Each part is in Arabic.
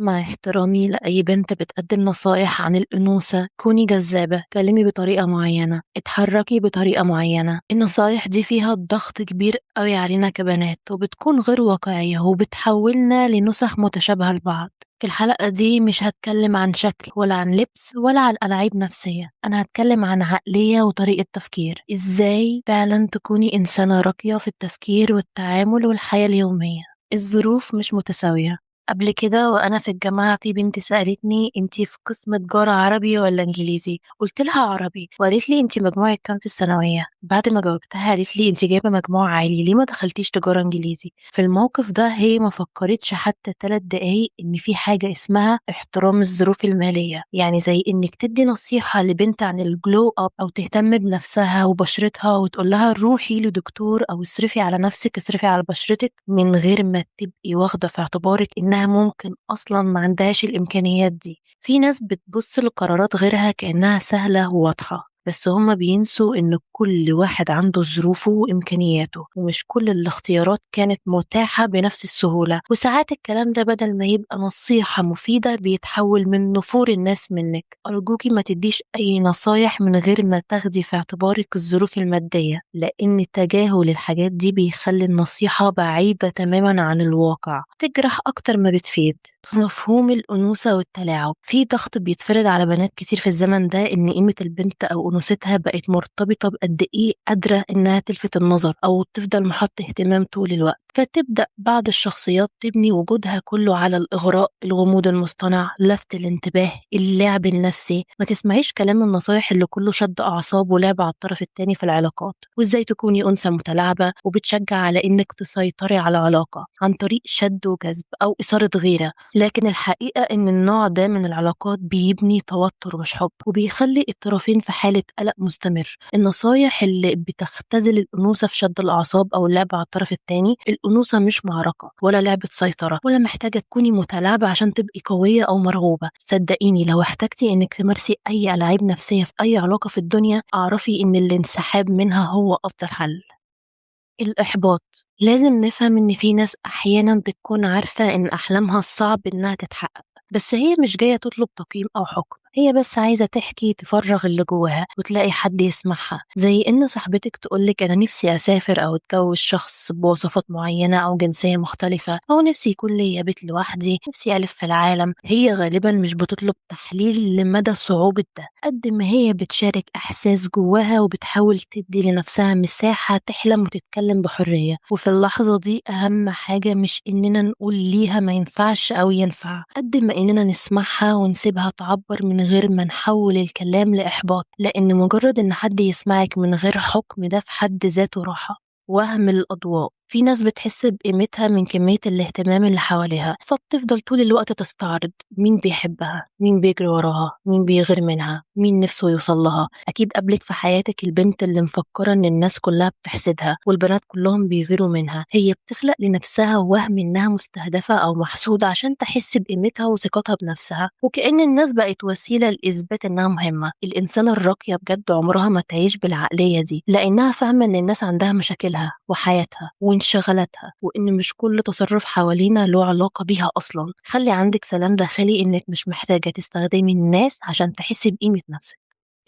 مع احترامي لأي بنت بتقدم نصايح عن الأنوثة، كوني جذابة، كلمي بطريقة معينة، اتحركي بطريقة معينة. النصايح دي فيها ضغط كبير قوي علينا كبنات، وبتكون غير واقعية وبتحولنا لنسخ متشابهة لبعض. في الحلقة دي مش هتكلم عن شكل ولا عن لبس ولا عن ألاعيب نفسية، أنا هتكلم عن عقلية وطريقة تفكير. إزاي فعلا تكوني إنسانة راقية في التفكير والتعامل والحياة اليومية. الظروف مش متساوية. قبل كده وأنا في الجامعة في بنت سألتني انتي في قسم تجارة عربي ولا انجليزي؟ قلت لها عربي، وقالت لي انتي مجموعك كام في الثانوية؟ بعد ما جاوبتها قالت لي انتي جايبة مجموع عالي، ليه ما دخلتيش تجارة انجليزي؟ في الموقف ده هي ما فكرتش حتى 3 دقايق ان في حاجة اسمها احترام الظروف المالية، يعني زي انك تدي نصيحة لبنت عن الجلو اب او تهتم بنفسها وبشرتها وتقول لها روحي لدكتور او اصرفي على نفسك، اصرفي على بشرتك، من غير ما تبقي واخدة في اعتبارك انها ممكن اصلا ما عندهاش الامكانيات دي. في ناس بتبص لقرارات غيرها كأنها سهلة وواضحة، بس هما بينسوا ان كل واحد عنده ظروفه وامكانياته، ومش كل الاختيارات كانت متاحة بنفس السهولة. وساعات الكلام ده بدل ما يبقى نصيحة مفيدة بيتحول من نفور الناس منك. ارجوكي ما تديش اي نصايح من غير ما تاخدي في اعتبارك الظروف المادية، لان تجاهل الحاجات دي بيخلي النصيحة بعيدة تماما عن الواقع، تجرح اكتر ما بتفيد. في مفهوم الأنوثة والتلاعب، في ضغط بيتفرض على بنات كتير في الزمن ده إن قيمة البنت أو أنوثتها بقت مرتبطة بقد إيه قادرة إنها تلفت النظر أو تفضل محط اهتمام طول الوقت. فتبدأ بعض الشخصيات تبني وجودها كله على الإغراء، الغموض المصطنع، لفت الانتباه، اللعب النفسي. ما تسمعيش كلام النصايح اللي كله شد أعصاب ولعب على الطرف التاني في العلاقات، وإزاي تكوني أنثى متلاعبة وبتشجع على إنك تسيطري على علاقة عن طريق شد وجذب أو إثارة غيرة. لكن الحقيقة إن النوع ده من العلاقات بيبني توتر مش حب، وبيخلي الطرفين في حالة قلق مستمر. النصايح اللي بتختزل الأنوثة في شد الأعصاب أو اللعب على الطرف التاني، الأنوثة مش معركة ولا لعبة سيطرة ولا محتاجة تكوني متلاعبة عشان تبقي قوية أو مرغوبة. صدقيني لو احتجتي إنك تمارسي أي ألعاب نفسية في أي علاقة في الدنيا، أعرفي إن الانسحاب منها هو أفضل حل. الإحباط، لازم نفهم إن في ناس أحيانا بتكون عارفة إن أحلامها صعب إنها تتحقق، بس هي مش جاية تطلب تقييم أو حكم، هي بس عايزة تحكي تفرغ اللي جواها وتلاقي حد يسمعها. زي إن صاحبتك تقولك أنا نفسي أسافر أو أتجوز شخص بوصفات معينة أو جنسية مختلفة، أو نفسي يكون ليا بيت لوحدي، نفسي ألف في العالم. هي غالبا مش بتطلب تحليل لمدى صعوبة ده، قد ما هي بتشارك إحساس جواها وبتحاول تدي لنفسها مساحة تحلم وتتكلم بحرية. وفي اللحظة دي أهم حاجة مش إننا نقول ليها ما ينفعش أو ينفع، قد ما إننا نسمعها ونسيبها تعبر من غير ما نحول الكلام لإحباط، لأن مجرد إن حد يسمعك من غير حكم ده في حد ذاته راحة. وهم الأضواء، في ناس بتحس بقيمتها من كمية الاهتمام اللي حواليها، فبتفضل طول الوقت تستعرض مين بيحبها، مين بيجري وراها، مين بيغير منها، مين نفسه يوصل لها. أكيد قابلك في حياتك البنت اللي مفكرة إن الناس كلها بتحسدها والبنات كلهم بيغيروا منها. هي بتخلق لنفسها وهم إنها مستهدفة أو محسودة عشان تحس بقيمتها وثقتها بنفسها، وكأن الناس بقت وسيلة لإثبات إنها مهمة. الإنسانة الراقية بجد عمرها ما تعيش بالعقلية دي، لأنها فاهمة إن الناس عندها مشاكلها وحياتها وانشغالاتها، وإن مش كل تصرف حوالينا له علاقة بيها أصلا. خلي عندك سلام داخلي إنك مش محتاجة تستخدمي الناس عشان تحسي بقيمة نفسك.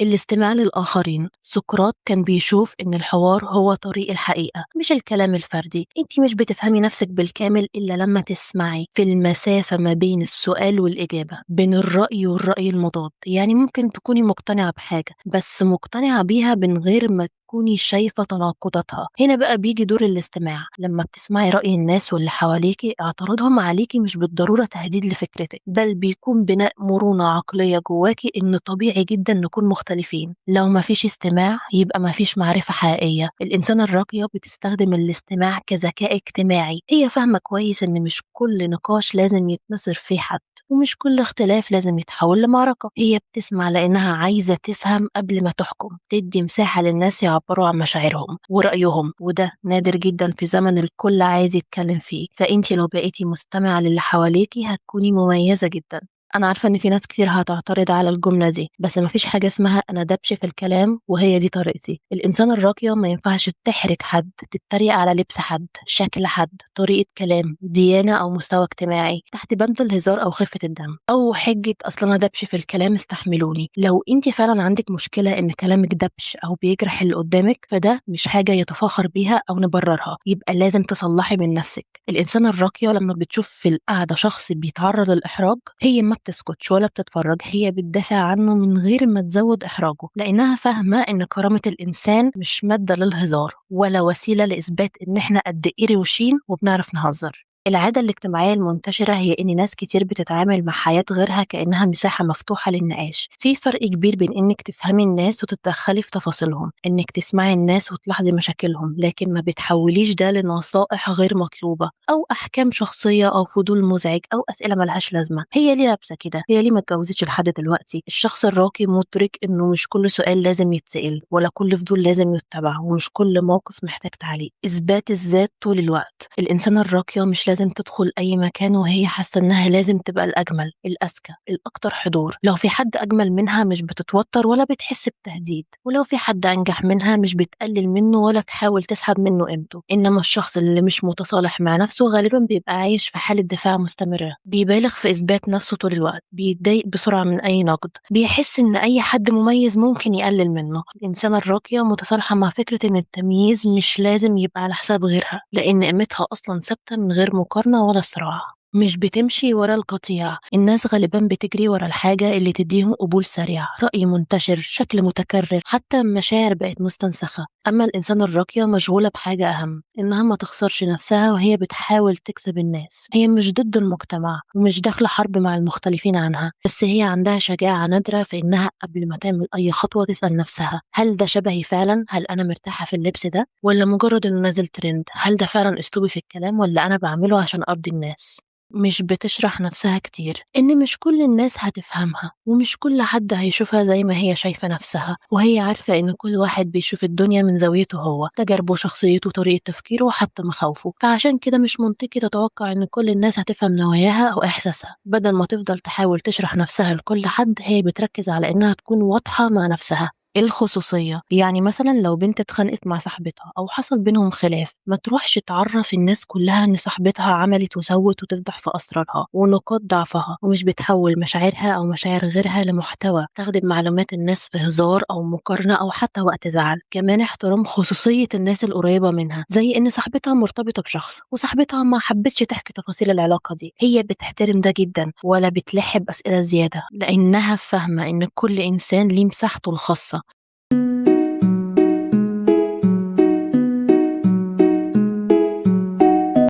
الاستماع للآخرين، سقراط كان بيشوف إن الحوار هو طريق الحقيقة مش الكلام الفردي. انتي مش بتفهمي نفسك بالكامل إلا لما تسمعي. في المسافة ما بين السؤال والإجابة، بين الرأي والرأي المضاد، يعني ممكن تكوني مقتنعة بحاجة بس مقتنعة بيها من غير ما تكوني شايفة تناقضاتها. هنا بقى بيجي دور الاستماع. لما بتسمعي رأي الناس واللي حواليكي، اعتراضهم عليكي مش بالضرورة تهديد لفكرتك، بل بيكون بناء مرونة عقلية جواكي إن طبيعي جدا نكون مختلفين. لو مفيش استماع يبقى مفيش معرفة حقيقية. الإنسانة الراقية بتستخدم الاستماع كذكاء اجتماعي، هي فاهمة كويس إن مش كل نقاش لازم يتنصر فيه حد، ومش كل اختلاف لازم يتحول لمعركة. هي بتسمع لأنها عايزة تفهم قبل ما تحكم، تدي مساحة للناس يعبروا عن مشاعرهم ورأيهم، وده نادر جدا في زمن الكل عايز يتكلم فيه. فأنتي لو بقيتي مستمعة للي حواليكي هتكوني مميزة جدا. أنا عارفة إن في ناس كتير هتعترض على الجملة دي، بس ما فيش حاجة اسمها أنا دبش في الكلام وهي دي طريقتي. الإنسانة الراقية ما ينفعش تحرج حد، تتريق على لبس حد، شكل حد، طريقة كلام، ديانة أو مستوى اجتماعي تحت بند الهزار أو خفة الدم أو حجة أصل أنا دبش في الكلام استحملوني. لو أنت فعلا عندك مشكلة إن كلامك دبش أو بيجرح اللي قدامك فده مش حاجة يتفاخر بيها أو نبررها، يبقى لازم تصلحي من نفسك. الإنسانة الراقية لما بتشوف في القعدة شخص بيتعرض للإحراج هي ما بتسكتش ولا بتتفرج، هي بتدافع عنه من غير ما تزود إحراجه، لأنها فاهمة إن كرامة الإنسان مش مادة للهزار ولا وسيلة لإثبات إن إحنا قد إيه روشين وبنعرف نهزر. العادة الاجتماعية المنتشرة هي إن ناس كتير بتتعامل مع حياة غيرها كأنها مساحة مفتوحة للنقاش. في فرق كبير بين إنك تفهمي الناس وتتدخلي في تفاصيلهم، إنك تسمعي الناس وتلاحظي مشاكلهم لكن ما بتحوليش ده لنصائح غير مطلوبة أو أحكام شخصية أو فضول مزعج أو أسئلة ملهاش لازمة. هي ليه لابسة كده؟ هي ليه ما اتجوزتش لحد دلوقتي؟ الشخص الراقي مدرك إنه مش كل سؤال لازم يتسأل ولا كل فضول لازم يتبع ومش كل موقف محتاج تعليق. إثبات الذات طول الوقت. الإنسانة الراقية مش لازم تدخل أي مكان وهي حاسة إنها لازم تبقى الأجمل، الأذكى، الأكتر حضور. لو في حد أجمل منها مش بتتوتر ولا بتحس بتهديد، ولو في حد أنجح منها مش بتقلل منه ولا تحاول تسحب منه قيمته. إنما الشخص اللي مش متصالح مع نفسه غالبا بيبقى عايش في حالة دفاع مستمرة، بيبالغ في إثبات نفسه طول الوقت، بيتضايق بسرعة من أي نقد، بيحس إن أي حد مميز ممكن يقلل منه. الإنسانة الراقية متصالحة مع فكرة إن التمييز مش لازم يبقى على حساب غيرها، لأن قيمتها أصلا ثابتة من غير مقارنة ولا صراع. مش بتمشي ورا القطيع. الناس غالبا بتجري ورا الحاجة اللي تديهم قبول سريع، رأي منتشر، شكل متكرر، حتى مشاعر بقت مستنسخة. أما الإنسانة الراقية مشغولة بحاجة أهم، إنها ما تخسرش نفسها وهي بتحاول تكسب الناس. هي مش ضد المجتمع ومش داخلة حرب مع المختلفين عنها، بس هي عندها شجاعة نادرة في إنها قبل ما تعمل أي خطوة تسأل نفسها هل ده شبهي فعلا؟ هل أنا مرتاحة في اللبس ده؟ ولا مجرد إنه نازل ترند؟ هل ده فعلا أسلوبي في الكلام ولا أنا بعمله عشان أرضي الناس؟ مش بتشرح نفسها كتير، إن مش كل الناس هتفهمها ومش كل حد هيشوفها زي ما هي شايفة نفسها، وهي عارفة إن كل واحد بيشوف الدنيا من زاويته هو، تجاربه، شخصيته، طريقة تفكيره وحتى مخاوفه. فعشان كده مش منطقي تتوقع إن كل الناس هتفهم نواياها أو إحساسها. بدل ما تفضل تحاول تشرح نفسها لكل حد هي بتركز على إنها تكون واضحة مع نفسها. الخصوصية، يعني مثلا لو بنت اتخانقت مع صاحبتها أو حصل بينهم خلاف ما تروحش تعرف الناس كلها إن صاحبتها عملت وسوت وتفضح في أسرارها ونقاط ضعفها، ومش بتحول مشاعرها أو مشاعر غيرها لمحتوى تخدم معلومات الناس في هزار أو مقارنة أو حتى وقت زعل. كمان احترام خصوصية الناس القريبة منها، زي إن صاحبتها مرتبطة بشخص وصاحبتها ما حبتش تحكي تفاصيل العلاقة دي، هي بتحترم ده جدا ولا بتلحب أسئلة زيادة، لأنها فاهمة إن كل إنسان ليه مساحته الخاصة